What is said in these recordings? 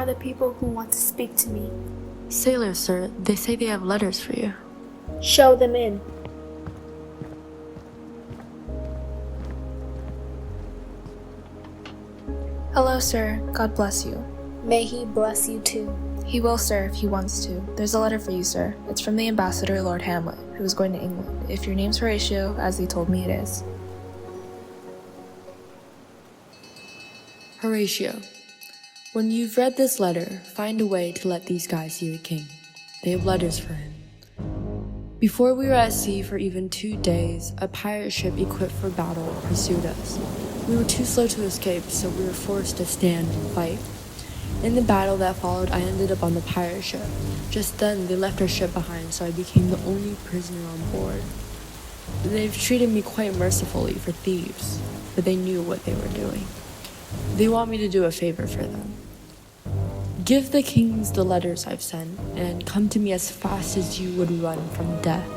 are the people who want to speak to me? Sailors, sir. They say they have letters for you. Show them in. Hello, sir. God bless you. May he bless you too. He will, sir, if he wants to. There's a letter for you, sir. It's from the ambassador, Lord Hamlet, who is going to England. If your name's Horatio, as he told me it is. Horatio, when you've read this letter, find a way to let these guys see the king. They have letters for him. Before we were at sea for even 2 days, a pirate ship equipped for battle pursued us. We were too slow to escape, so we were forced to stand and fight. In the battle that followed, I ended up on the pirate ship. Just then, they left our ship behind, so I became the only prisoner on board. They've treated me quite mercifully for thieves, but they knew what they were doing. They want me to do a favor for them. Give the kings the letters I've sent, and come to me as fast as you would run from death.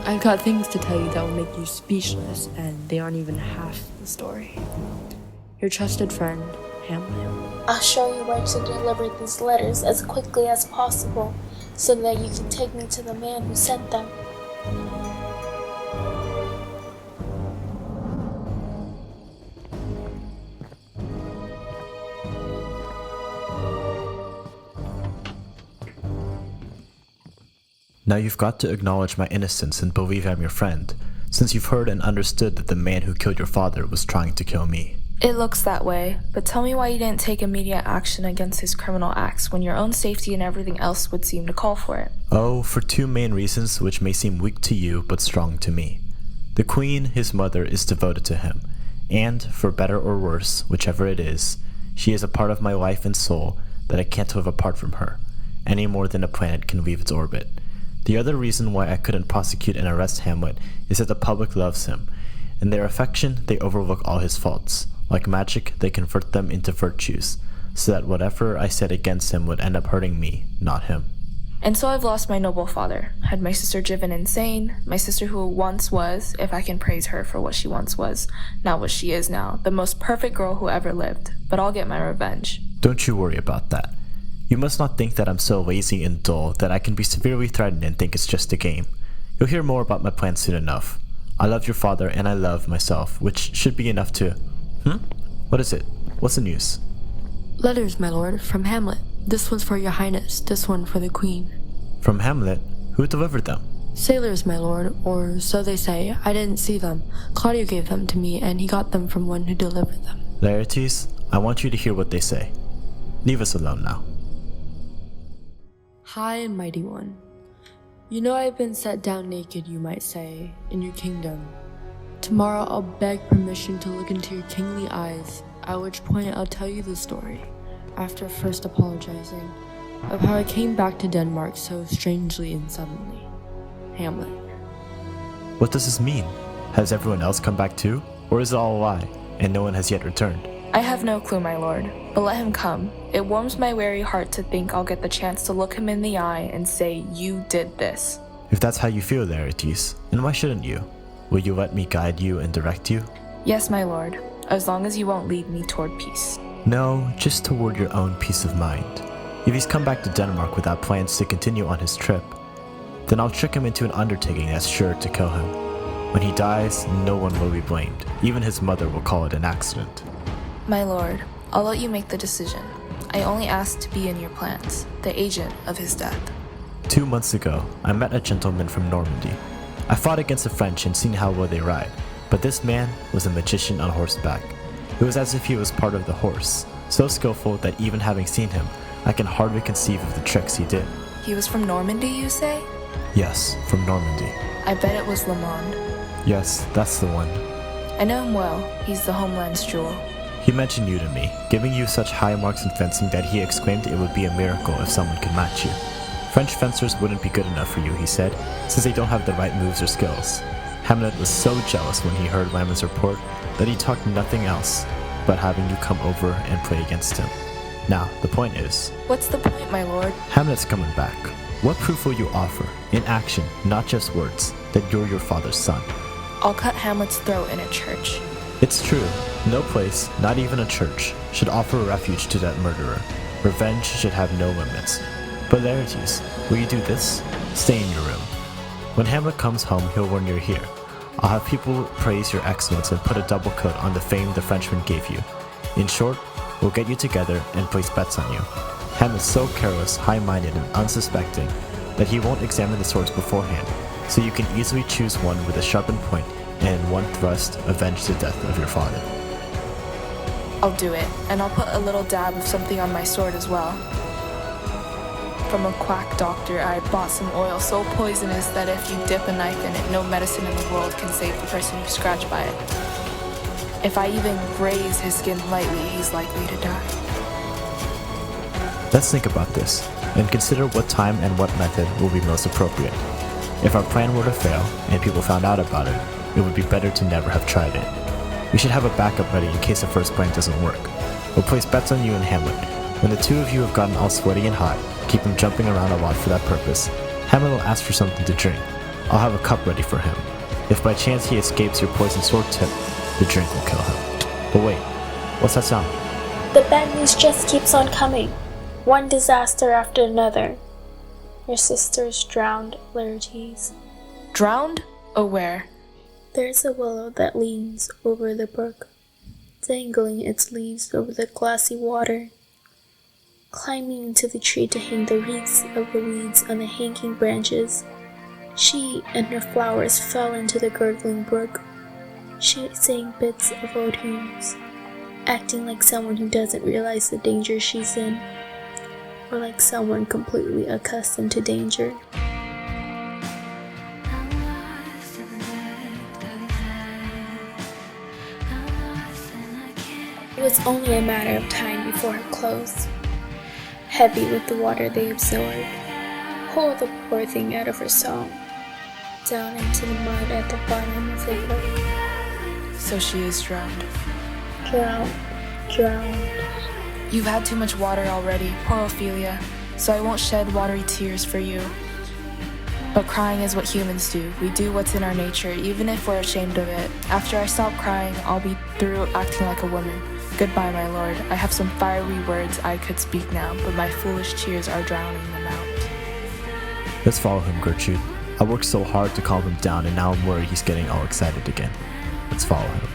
I've got things to tell you that will make you speechless, and they aren't even half the story. Your trusted friend, Hamlet. I'll show you where to deliver these letters as quickly as possible, so that you can take me to the man who sent them. Now you've got to acknowledge my innocence and believe I'm your friend, since you've heard and understood that the man who killed your father was trying to kill me. It looks that way, but tell me why you didn't take immediate action against his criminal acts when your own safety and everything else would seem to call for it. Oh, for 2 main reasons which may seem weak to you but strong to me. The queen, his mother, is devoted to him, and, for better or worse, whichever it is, she is a part of my life and soul that I can't live apart from her, any more than a planet can leave its orbit. The other reason why I couldn't prosecute and arrest Hamlet is that the public loves him. In their affection, they overlook all his faults. Like magic, they convert them into virtues, so that whatever I said against him would end up hurting me, not him. And so I've lost my noble father, had my sister driven insane, my sister who once was, if I can praise her for what she once was, not what she is now, the most perfect girl who ever lived. But I'll get my revenge. Don't you worry about that. You must not think that I'm so lazy and dull that I can be severely threatened and think it's just a game. You'll hear more about my plan soon enough. I love your father and I love myself, which should be enough to... What is it? What's the news? Letters, my lord, from Hamlet. This one's for your highness, this one for the queen. From Hamlet? Who delivered them? Sailors, my lord, or so they say. I didn't see them. Claudio gave them to me, and he got them from one who delivered them. Laertes, I want you to hear what they say. Leave us alone now. High and mighty one, you know I've been set down naked, you might say, in your kingdom. Tomorrow I'll beg permission to look into your kingly eyes, at which point I'll tell you the story, after first apologizing, of how I came back to Denmark so strangely and suddenly. Hamlet. What does this mean? Has everyone else come back too? Or is it all a lie, and no one has yet returned? I have no clue, my lord, but let him come. It warms my weary heart to think I'll get the chance to look him in the eye and say, you did this. If that's how you feel, Laertes, then why shouldn't you? Will you let me guide you and direct you? Yes, my lord, as long as you won't lead me toward peace. No, just toward your own peace of mind. If he's come back to Denmark without plans to continue on his trip, then I'll trick him into an undertaking that's sure to kill him. When he dies, no one will be blamed. Even his mother will call it an accident. My lord, I'll let you make the decision. I only ask to be in your plans, the agent of his death. 2 months ago, I met a gentleman from Normandy. I fought against the French and seen how well they ride, but this man was a magician on horseback. It was as if he was part of the horse, so skillful that even having seen him, I can hardly conceive of the tricks he did. He was from Normandy, you say? Yes, from Normandy. I bet it was Le Monde. Yes, that's the one. I know him well. He's the homeland's jewel. He mentioned you to me, giving you such high marks in fencing that he exclaimed it would be a miracle if someone could match you. French fencers wouldn't be good enough for you, he said, since they don't have the right moves or skills. Hamlet was so jealous when he heard Lamon's report that he talked nothing else but having you come over and play against him. Now, the point is... What's the point, my lord? Hamlet's coming back. What proof will you offer, in action, not just words, that you're your father's son? I'll cut Hamlet's throat in a church. It's true. No place, not even a church, should offer refuge to that murderer. Revenge should have no limits. But Laertes, will you do this? Stay in your room. When Hamlet comes home, he'll warn you're here. I'll have people praise your excellence and put a double coat on the fame the Frenchman gave you. In short, we'll get you together and place bets on you. Hamlet's so careless, high-minded, and unsuspecting that he won't examine the swords beforehand, so you can easily choose one with a sharpened point and in one thrust avenge the death of your father. I'll do it, and I'll put a little dab of something on my sword as well. From a quack doctor, I bought some oil so poisonous that if you dip a knife in it, no medicine in the world can save the person who's scratched by it. If I even graze his skin lightly, he's likely to die. Let's think about this, and consider what time and what method will be most appropriate. If our plan were to fail, and people found out about it, it would be better to never have tried it. We should have a backup ready in case the first plan doesn't work. We'll place bets on you and Hamlet. When the two of you have gotten all sweaty and hot, keep him jumping around a lot for that purpose. Hamlet will ask for something to drink. I'll have a cup ready for him. If by chance he escapes your poisoned sword tip, the drink will kill him. But wait, what's that sound? The bad news just keeps on coming. One disaster after another. Your sister is drowned, Laertes. Drowned? Oh, where? There's a willow that leans over the brook, dangling its leaves over the glassy water. Climbing into the tree to hang the wreaths of the weeds on the hanging branches, she and her flowers fell into the gurgling brook. She sang bits of old hymns, acting like someone who doesn't realize the danger she's in, or like someone completely accustomed to danger. It was only a matter of time before her clothes, heavy with the water they absorbed, pulled the poor thing out of her song, down into the mud at the bottom of the brook. So she is drowned. Drowned. You've had too much water already, poor Ophelia, so I won't shed watery tears for you. But crying is what humans do. We do what's in our nature, even if we're ashamed of it. After I stop crying, I'll be through acting like a woman. Goodbye, my lord. I have some fiery words I could speak now, but my foolish tears are drowning them out. Let's follow him, Gertrude. I worked so hard to calm him down, and now I'm worried he's getting all excited again. Let's follow him.